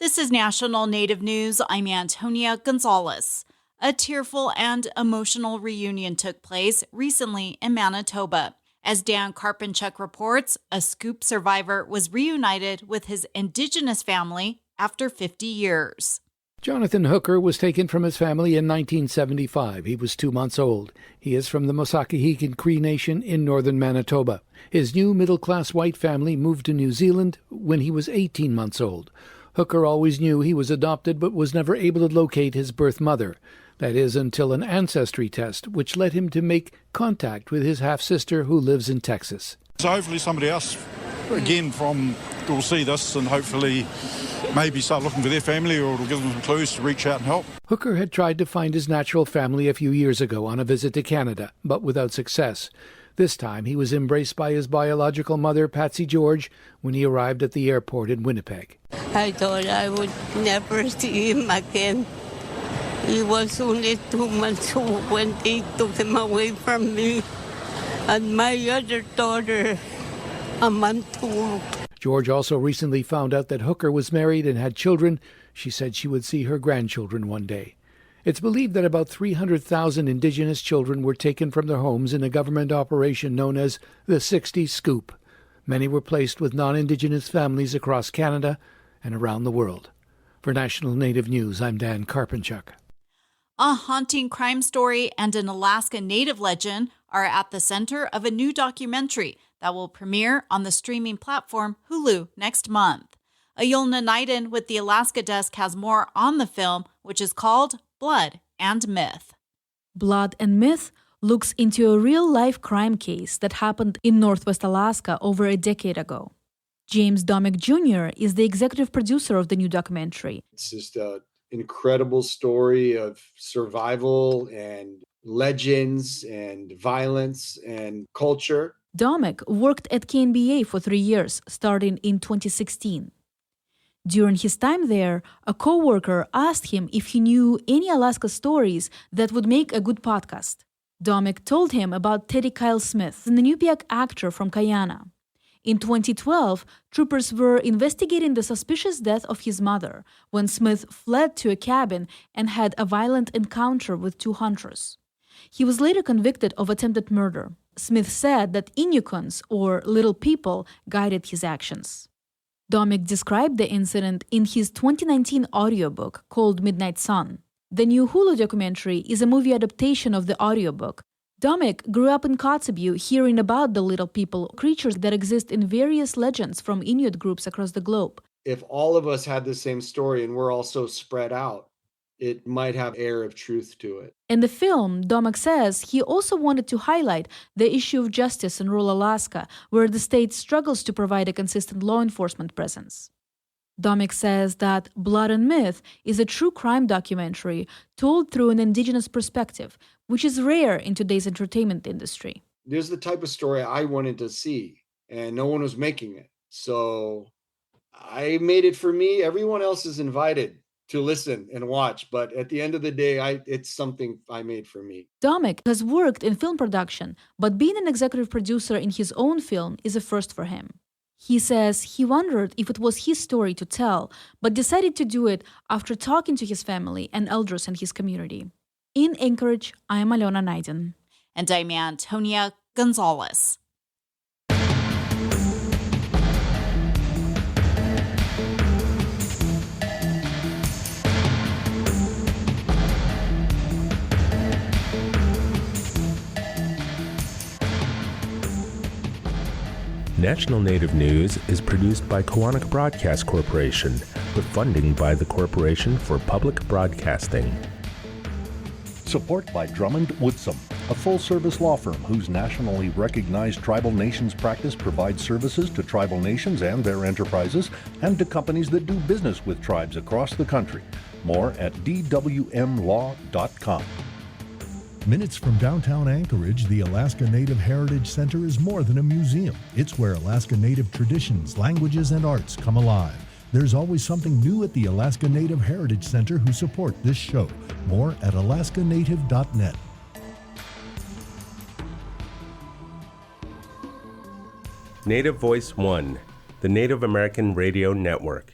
This is National Native News. I'm Antonia Gonzalez. A tearful and emotional reunion took place recently in Manitoba. As Dan Karpinchuk reports, a Scoop survivor was reunited with his Indigenous family after 50 years. Jonathan Hooker was taken from his family in 1975. He was 2 months old. He is from the Mosakahiken Cree Nation in northern Manitoba. His new middle-class white family moved to New Zealand when he was 18 months old. Hooker always knew he was adopted but was never able to locate his birth mother. That is, until an ancestry test, which led him to make contact with his half-sister who lives in Texas. So hopefully somebody else, again, will see this and hopefully maybe start looking for their family, or it'll give them some clues to reach out and help. Hooker had tried to find his natural family a few years ago on a visit to Canada, but without success. This time he was embraced by his biological mother, Patsy George, when he arrived at the airport in Winnipeg. I thought I would never see him again. He was only 2 months old when they took him away from me. And my other daughter, a month old. George also recently found out that Hooker was married and had children. She said she would see her grandchildren one day. It's believed that about 300,000 Indigenous children were taken from their homes in a government operation known as the 60 Scoop. Many were placed with non-Indigenous families across Canada and around the world. For National Native News, I'm Dan Karpinchuk. A haunting crime story and an Alaska Native legend are at the center of a new documentary that will premiere on the streaming platform Hulu next month. Ayolna Naiden with the Alaska Desk has more on the film, which is called Blood and Myth. Blood and Myth looks into a real-life crime case that happened in Northwest Alaska over a decade ago. James Domick Jr. is the executive producer of the new documentary. It's just an incredible story of survival and legends and violence and culture. Domick worked at KNBA for 3 years, starting in 2016. During his time there, a co-worker asked him if he knew any Alaska stories that would make a good podcast. Domick told him about Teddy Kyle Smith, an Inupiaq actor from Kayana. In 2012, troopers were investigating the suspicious death of his mother when Smith fled to a cabin and had a violent encounter with 2 hunters. He was later convicted of attempted murder. Smith said that Inukkons, or little people, guided his actions. Domick described the incident in his 2019 audiobook called Midnight Sun. The new Hulu documentary is a movie adaptation of the audiobook. Domick grew up in Kotzebue hearing about the little people, creatures that exist in various legends from Inuit groups across the globe. If all of us had the same story and we're all so spread out, it might have air of truth to it. In the film, Domick says he also wanted to highlight the issue of justice in rural Alaska, where the state struggles to provide a consistent law enforcement presence. Domick says that Blood and Myth is a true crime documentary told through an Indigenous perspective, which is rare in today's entertainment industry. This is the type of story I wanted to see, and no one was making it. So I made it for me. Everyone else is invited to listen and watch, but at the end of the day, it's something I made for me. Domick has worked in film production, but being an executive producer in his own film is a first for him. He says he wondered if it was his story to tell, but decided to do it after talking to his family and elders in his community. In Anchorage, I am Alona Naiden. And I'm Antonia Gonzalez. National Native News is produced by Kawanak Broadcast Corporation, with funding by the Corporation for Public Broadcasting. Support by Drummond Woodsum, a full-service law firm whose nationally recognized tribal nations practice provides services to tribal nations and their enterprises, and to companies that do business with tribes across the country. More at dwmlaw.com. Minutes from downtown Anchorage, the Alaska Native Heritage Center is more than a museum. It's where Alaska Native traditions, languages, and arts come alive. There's always something new at the Alaska Native Heritage Center who support this show. More at alaskanative.net. Native Voice One, the Native American Radio Network.